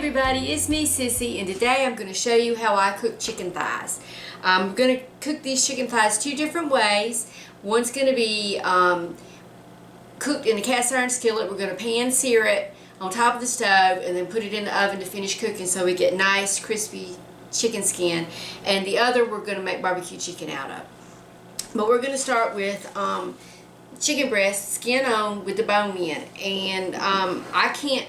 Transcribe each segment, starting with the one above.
everybody, it's me Sissy, and today I'm going to show you how I cook chicken thighs. I'm going to cook these chicken thighs two different ways. One's going to be cooked in a cast iron skillet. We're going to pan sear it on top of the stove and then put it in the oven to finish cooking so we get nice crispy chicken skin. And the other we're going to make barbecue chicken out of. But we're going to start with chicken breast, skin on with the bone in. And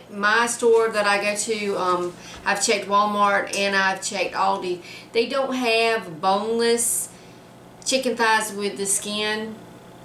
my store that I go to, I've checked Walmart and I've checked Aldi. They don't have boneless chicken thighs with the skin.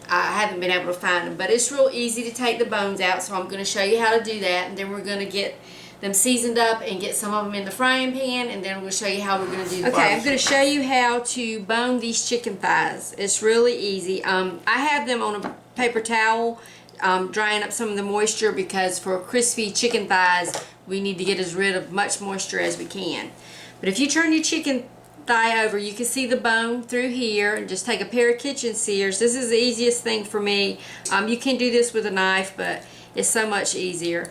I haven't been able to find them, but it's real easy to take the bones out, so I'm going to show you how to do that. And then we're going to get them seasoned up and get some of them in the frying pan, and then I'm going to show you how we're going to do the barbecue. I'm going to show you how to bone these chicken thighs. It's really easy. I have them on a paper towel, drying up some of the moisture, because for crispy chicken thighs we need to get as rid of much moisture as we can. But if you turn your chicken thigh over, you can see the bone through here, and just take a pair of kitchen shears. This is the easiest thing for me. You can do this with a knife, but it's so much easier.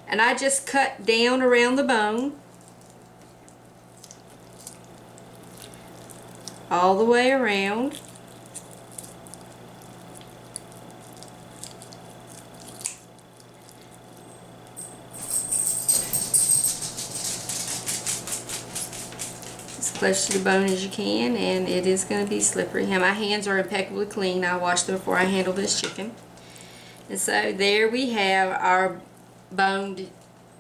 And I just cut down around the bone all the way around. As close to the bone as you can, and it is going to be slippery. Now, my hands are impeccably clean. I washed them before I handle this chicken. And so there we have our boned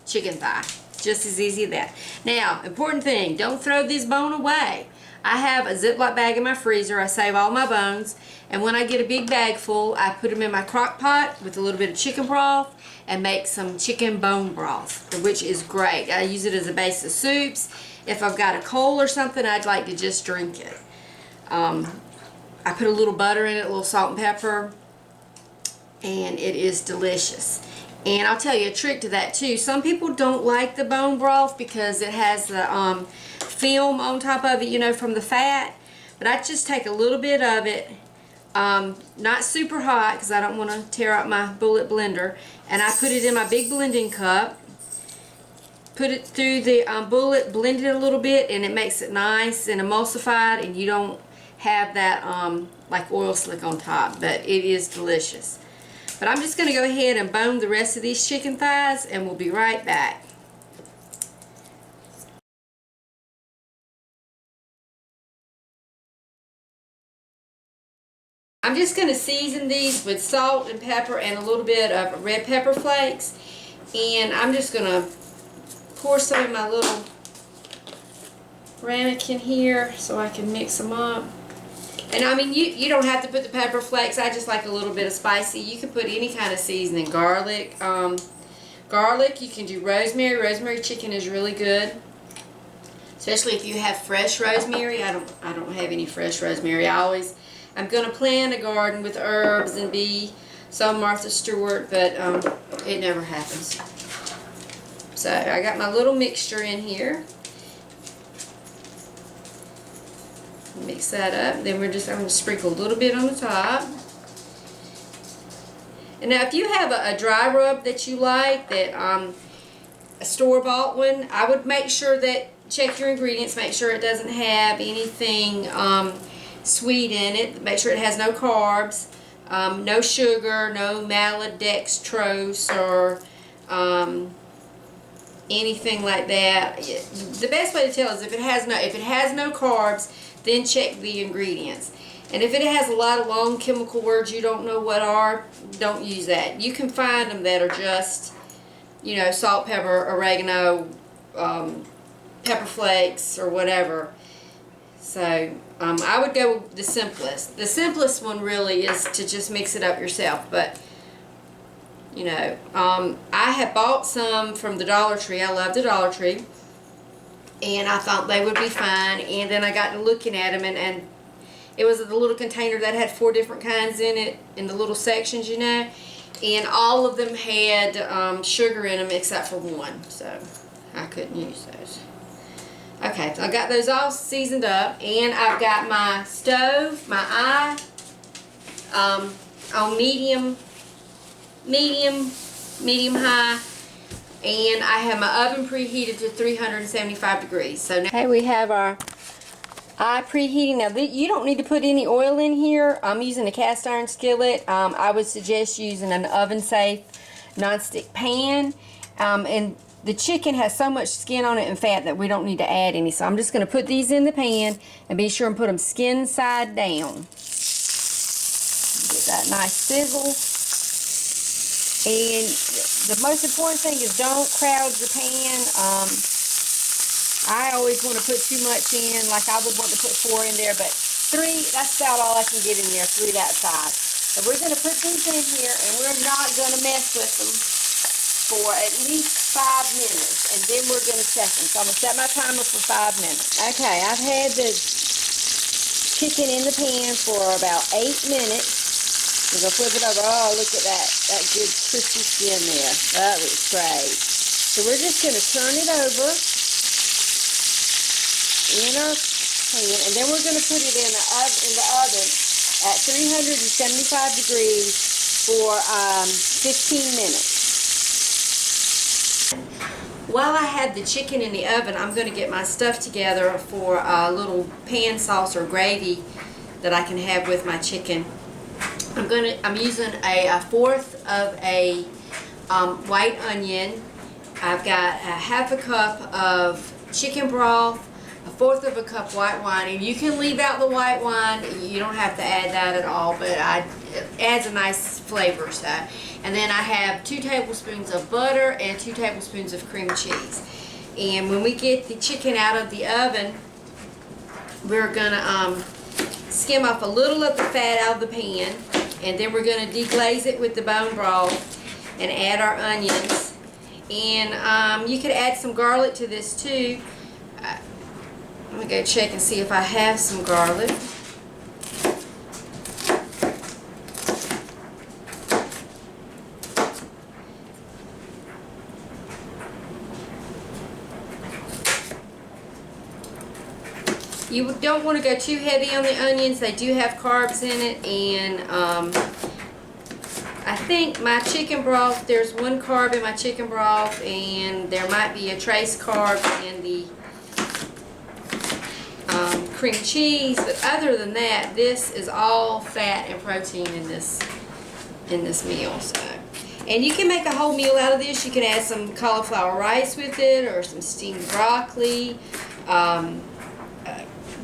chicken thigh. Just as easy as that. Now, important thing, don't throw this bone away. I have a Ziploc bag in my freezer. I save all my bones, and when I get a big bag full, I put them in my crock pot with a little bit of chicken broth and make some chicken bone broth, which is great. I use it as a base of soups. If I've got a cold or something, I'd like to just drink it. I put a little butter in it, a little salt and pepper, and it is delicious. And I'll tell you a trick to that too. Some people don't like the bone broth because it has the film on top of it, you know, from the fat. But I just take a little bit of it, not super hot because I don't want to tear out my bullet blender, and I put it in my big blending cup. Put it through the bullet, blend it a little bit, and it makes it nice and emulsified, and you don't have that like oil slick on top. But it is delicious. But I'm just going to go ahead and bone the rest of these chicken thighs, and we'll be right back. I'm just going to season these with salt and pepper and a little bit of red pepper flakes. And I'm just going to pour some in my little ramekin here so I can mix them up. And I mean, you don't have to put the pepper flakes. I just like a little bit of spicy. You can put any kind of seasoning. Garlic. Garlic. You can do rosemary. Rosemary chicken is really good, especially if you have fresh rosemary. I don't have any fresh rosemary. I'm going to plant a garden with herbs and be so Martha Stewart, but it never happens. So I got my little mixture in here. Mix that up. Then I'm going to sprinkle a little bit on the top. And now if you have a dry rub that you like, that a store-bought one, I would make sure that, check your ingredients, make sure it doesn't have anything sweet in it. Make sure it has no carbs, no sugar, no maltodextrose or anything like that. The best way to tell is if it has no carbs, then check the ingredients. And if it has a lot of long chemical words you don't know what are, don't use that. You can find them that are just, you know, salt, pepper, oregano, pepper flakes, or whatever. So I would go with the simplest. The simplest one really is to just mix it up yourself. But you know, I had bought some from the Dollar Tree. I love the Dollar Tree. And I thought they would be fine. And then I got to looking at them, and it was the little container that had 4 different kinds in it, in the little sections, you know. And all of them had sugar in them except for one. So I couldn't use those. Okay, so I got those all seasoned up. And I've got my stove, my eye, on medium high, And I have my oven preheated to 375 degrees. So now, okay, we have our eye preheating. Now you don't need to put any oil in here. I'm using a cast iron skillet. I would suggest using an oven safe nonstick pan. And the chicken has so much skin on it and fat that we don't need to add any. So I'm just going to put these in the pan and be sure and put them skin side down. Get that nice sizzle. And the most important thing is don't crowd your pan. I always want to put too much in, like I would want to put 4 in there, but 3, that's about all I can get in there, 3 that size. So we're going to put these in here, and we're not going to mess with them for at least 5 minutes, and then we're going to check them. So I'm going to set my timer for 5 minutes. Okay, I've had the chicken in the pan for about 8 minutes. We're going to flip it over. Oh, look at that good crispy skin there. That looks great. So we're just going to turn it over in our pan, and then we're going to put it in the oven at 375 degrees for 15 minutes. While I have the chicken in the oven, I'm going to get my stuff together for a little pan sauce or gravy that I can have with my chicken. I'm using a 1/4 of a white onion. I've got a 1/2 cup of chicken broth, a 1/4 of a cup white wine, and you can leave out the white wine. You don't have to add that at all, but it adds a nice flavor. So, and then I have 2 tablespoons of butter and 2 tablespoons of cream cheese. And when we get the chicken out of the oven, we're gonna skim off a little of the fat out of the pan, and then we're gonna deglaze it with the bone broth and add our onions. And you could add some garlic to this too. I'm gonna go check and see if I have some garlic. You don't want to go too heavy on the onions. They do have carbs in it, and I think my chicken broth, there's 1 carb in my chicken broth, and there might be a trace carb in the cream cheese, but other than that, this is all fat and protein in this meal. So, and you can make a whole meal out of this. You can add some cauliflower rice with it, or some steamed broccoli,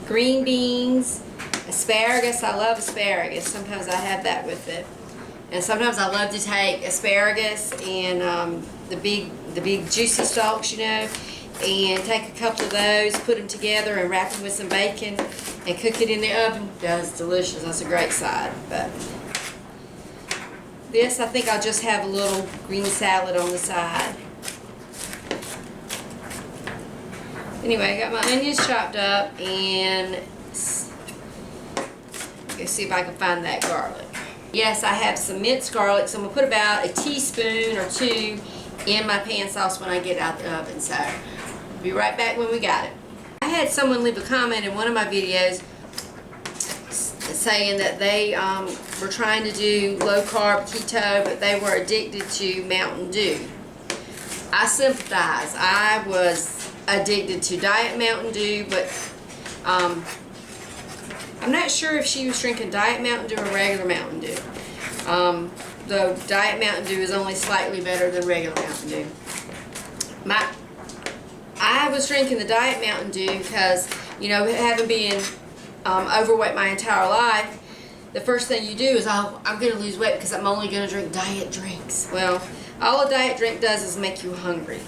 green beans, asparagus. I love asparagus. Sometimes I have that with it, and sometimes I love to take asparagus and the big juicy stalks, you know, and take a couple of those, put them together, and wrap them with some bacon and cook it in the oven. That's delicious. That's a great side. But this, I think I'll just have a little green salad on the side. Anyway, I got my onions chopped up, and let's see if I can find that garlic. Yes, I have some minced garlic, so I'm going to put about a teaspoon or 2 in my pan sauce when I get out the oven. So, be right back when we got it. I had someone leave a comment in one of my videos saying that they were trying to do low carb keto, but they were addicted to Mountain Dew. I sympathize. I was addicted to Diet Mountain Dew, but I'm not sure if she was drinking Diet Mountain Dew or regular Mountain Dew. Though Diet Mountain Dew is only slightly better than regular Mountain Dew. I was drinking the Diet Mountain Dew because, you know, having been overweight my entire life, the first thing you do is, oh, I'm going to lose weight because I'm only going to drink diet drinks. Well, all a diet drink does is make you hungry.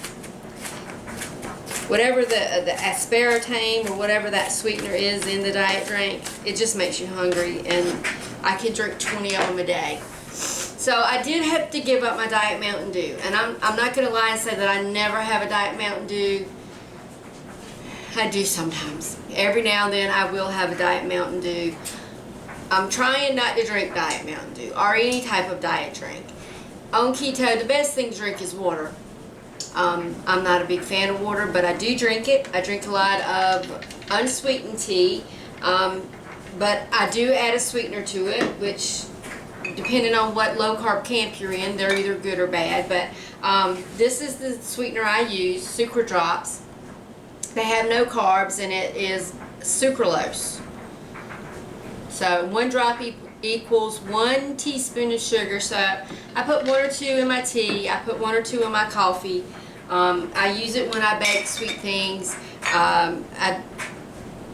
Whatever the aspartame or whatever that sweetener is in the diet drink, it just makes you hungry, and I can drink 20 of them a day. So I did have to give up my Diet Mountain Dew, and I'm not going to lie and say that I never have a Diet Mountain Dew. I do sometimes. Every now and then I will have a Diet Mountain Dew. I'm trying not to drink Diet Mountain Dew or any type of diet drink. On keto, the best thing to drink is water. I'm not a big fan of water, but I do drink it. I drink a lot of unsweetened tea, but I do add a sweetener to it, which depending on what low carb camp you're in, they're either good or bad. But this is the sweetener I use, Sucra Drops. They have no carbs, and it is sucralose. So 1 drop equals 1 teaspoon of sugar. So I put 1 or 2 in my tea. I put 1 or 2 in my coffee. I use it when I bake sweet things.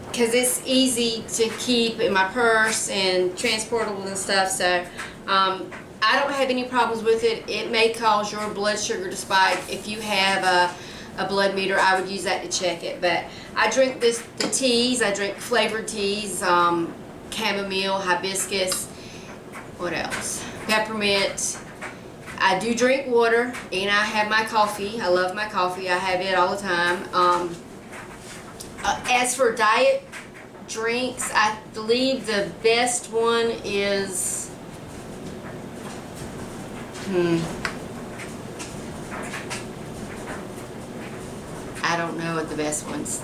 Because it's easy to keep in my purse and transportable and stuff. So I don't have any problems with it. It may cause your blood sugar to spike. If you have a blood meter, I would use that to check it. But I drink the teas. I drink flavored teas, chamomile, hibiscus, what else? Peppermint. I do drink water, and I have my coffee. I love my coffee. I have it all the time. As for diet drinks, I believe the best one is I don't know what the best one's.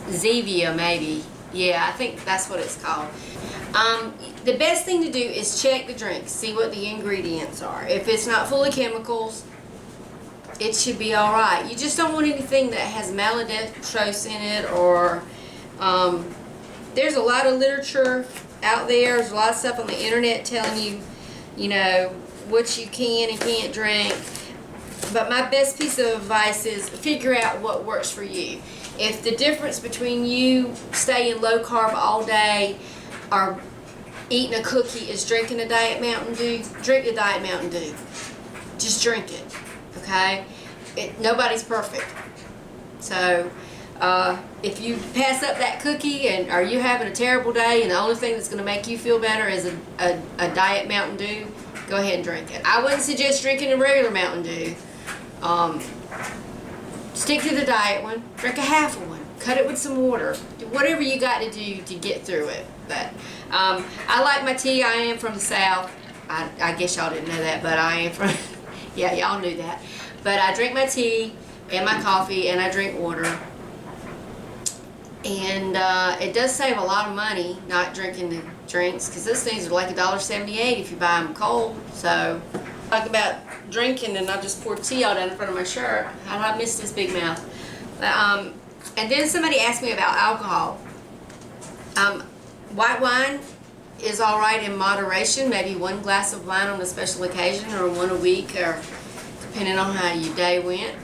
Zevia, maybe. Yeah, I think that's what it's called. The best thing to do is check the drink, see what the ingredients are. If it's not full of chemicals, it should be alright. You just don't want anything that has maltodextrose in it, or there's a lot of literature out there. There's a lot of stuff on the internet telling you, you know, what you can and can't drink. But my best piece of advice is figure out what works for you. If the difference between you staying low carb all day or eating a cookie is drinking a Diet Mountain Dew, drink the Diet Mountain Dew. Just drink it, okay? Nobody's perfect. So if you pass up that cookie and are you having a terrible day and the only thing that's going to make you feel better is a Diet Mountain Dew, go ahead and drink it. I wouldn't suggest drinking a regular Mountain Dew. Stick to the diet one. Drink a half of one. Cut it with some water. Do whatever you got to do to get through it. But I like my tea. I am from the South. I guess y'all didn't know that, but I am from... yeah, y'all knew that. But I drink my tea and my coffee, and I drink water. And it does save a lot of money not drinking the drinks, because those things are like $1.78 if you buy them cold. So, talk about drinking, and I just poured tea all down in front of my shirt. How did I miss this big mouth? And then somebody asked me about alcohol. White wine is alright in moderation, maybe 1 glass of wine on a special occasion, or 1 a week, or depending on how your day went.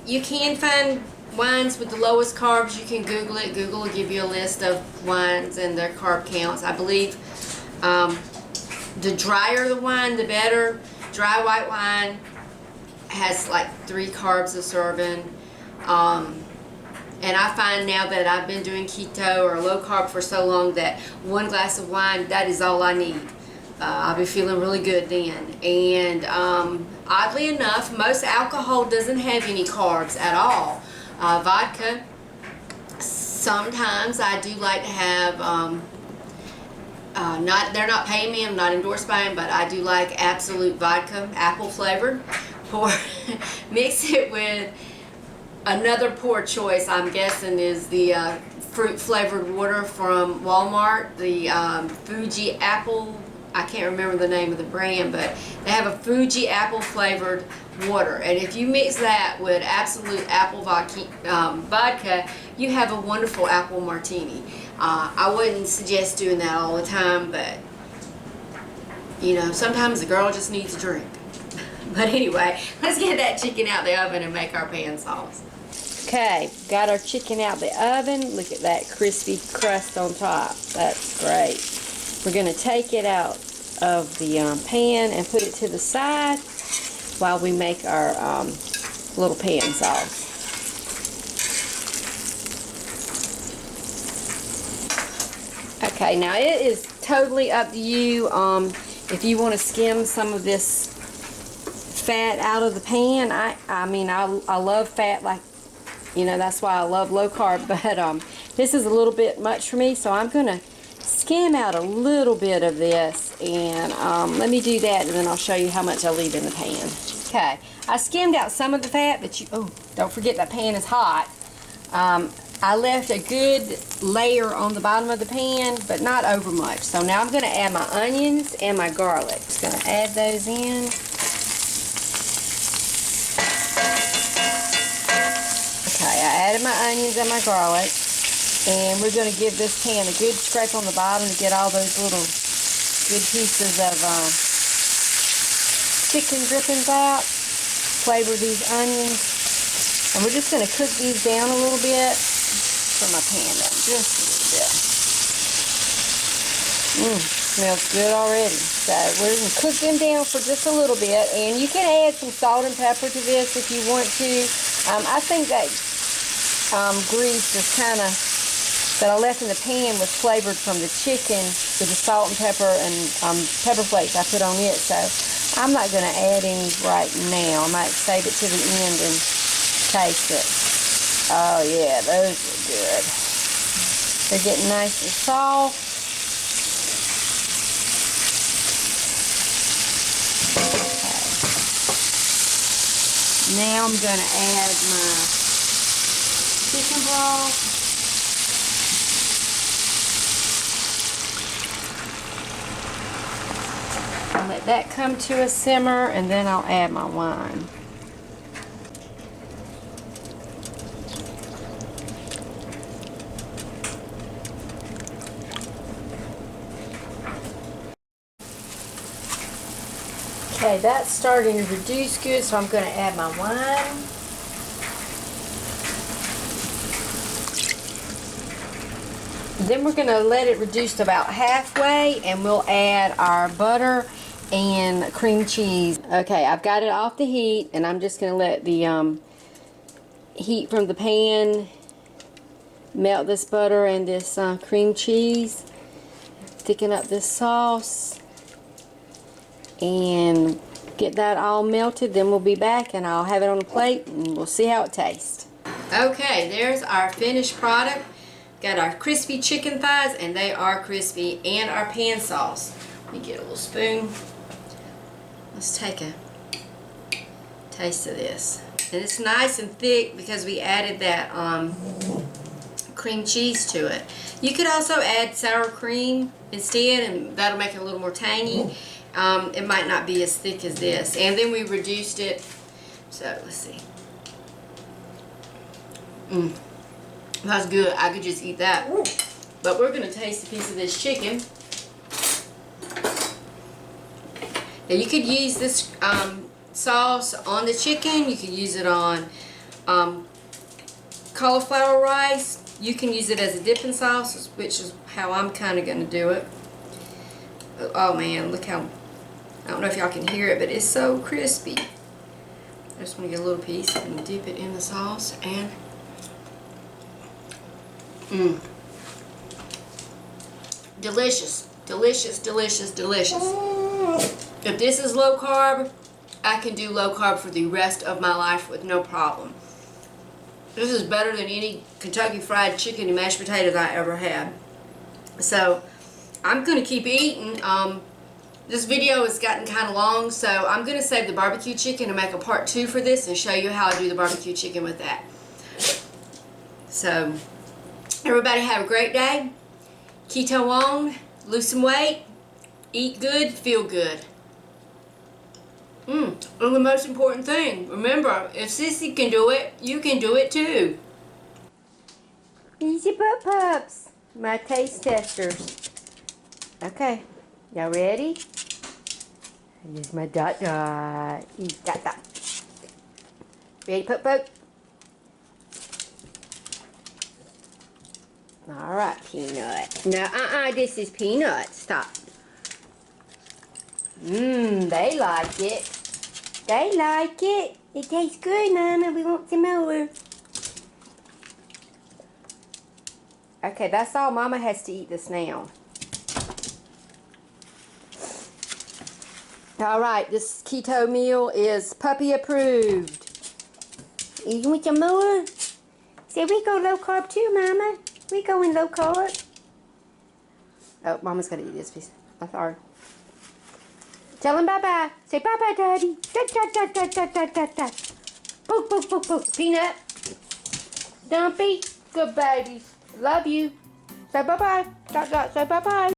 You can find wines with the lowest carbs. You can Google it. Google will give you a list of wines and their carb counts. I believe the drier the wine, the better. Dry white wine has like 3 carbs a serving. And I find now that I've been doing keto or low carb for so long that 1 glass of wine, that is all I need. I'll be feeling really good then. And oddly enough, most alcohol doesn't have any carbs at all. Vodka, sometimes I do like to have, they're not paying me, I'm not endorsed by them, but I do like Absolute vodka, apple flavored. Mix it with another poor choice, I'm guessing, is the fruit flavored water from Walmart, the Fuji apple. I can't remember the name of the brand, but they have a Fuji apple flavored water, and if you mix that with Absolute apple vodka, you have a wonderful apple martini. I wouldn't suggest doing that all the time, but you know, sometimes the girl just needs a drink. But anyway, let's get that chicken out the oven and make our pan sauce. Okay, got our chicken out the oven. Look at that crispy crust on top. That's great. We're going to take it out of the pan and put it to the side while we make our little pan sauce. Okay, now it is totally up to you if you want to skim some of this fat out of the pan. I mean, I love fat, like, you know, that's why I love low carb, but this is a little bit much for me, so I'm going to skim out a little bit of this, and let me do that, and then I'll show you how much I leave in the pan. Okay, I skimmed out some of the fat, but don't forget that pan is hot. I left a good layer on the bottom of the pan, but not over much. So now I'm going to add my onions and my garlic. Just going to add those in. Okay, I added my onions and my garlic. And we're going to give this pan a good scrape on the bottom to get all those little good pieces of chicken drippings out. Flavor these onions. And we're just going to cook these down a little bit. Put my pan down just a little bit. Smells good already. So we're going to cook them down for just a little bit. And you can add some salt and pepper to this if you want to. I think that grease is kind of that I left in the pan was flavored from the chicken with the salt and pepper and pepper flakes I put on it. So I'm not going to add any right now. I might save it to the end and taste it. Oh yeah, those are good. They're getting nice and soft. Okay. Now I'm going to add my chicken broth. I'll let that come to a simmer, and then I'll add my wine. Okay, that's starting to reduce good, so I'm going to add my wine. Then we're going to let it reduce to about halfway, and we'll add our butter and cream cheese. Okay, I've got it off the heat, and I'm just going to let the heat from the pan melt this butter and this cream cheese. Thicken up this sauce and get that all melted. Then we'll be back, and I'll have it on a plate, and we'll see how it tastes. Okay, there's our finished product. Got our crispy chicken thighs, and they are crispy, and our pan sauce. Let me get a little spoon. Let's take a taste of this. And it's nice and thick because we added that cream cheese to it. You could also add sour cream instead, and that'll make it a little more tangy. It might not be as thick as this. And then we reduced it. So let's see. That's good. I could just eat that. But we're going to taste a piece of this chicken. Now you could use this sauce on the chicken. You could use it on cauliflower rice. You can use it as a dipping sauce, which is how I'm kind of going to do it. Oh man, look how, I don't know if y'all can hear it, but it's so crispy. I just want to get a little piece and dip it in the sauce, and delicious, delicious, delicious, delicious. If this is low carb, I can do low carb for the rest of my life with no problem. This is better than any Kentucky Fried Chicken and mashed potatoes I ever had. So I'm going to keep eating. This video has gotten kind of long, so I'm going to save the barbecue chicken and make a part 2 for this and show you how I do the barbecue chicken with that. So everybody have a great day. Keto on, lose some weight, eat good, feel good. And the most important thing, remember, if Sissy can do it, you can do it too. These are butt pups, my taste testers. Okay, y'all ready? Here's my dot dot. Dot dot. Ready, pup pup? Alright, Peanut. No, this is Peanut. Stop. They like it. They like it. It tastes good, Mama. We want some more. Okay, that's all. Mama has to eat this now. Alright, this keto meal is puppy approved. You want some more? Say, we go low carb too, Mama. We going low carb. Oh, Mama's got to eat this piece. I'm sorry. Tell him bye-bye. Say bye-bye, Daddy. Da-da-da-da-da-da-da-da. Poke, poke, poke, poke. Peanut. Dumpy. Good babies. Love you. Say bye-bye. Dot, dot. Say bye-bye.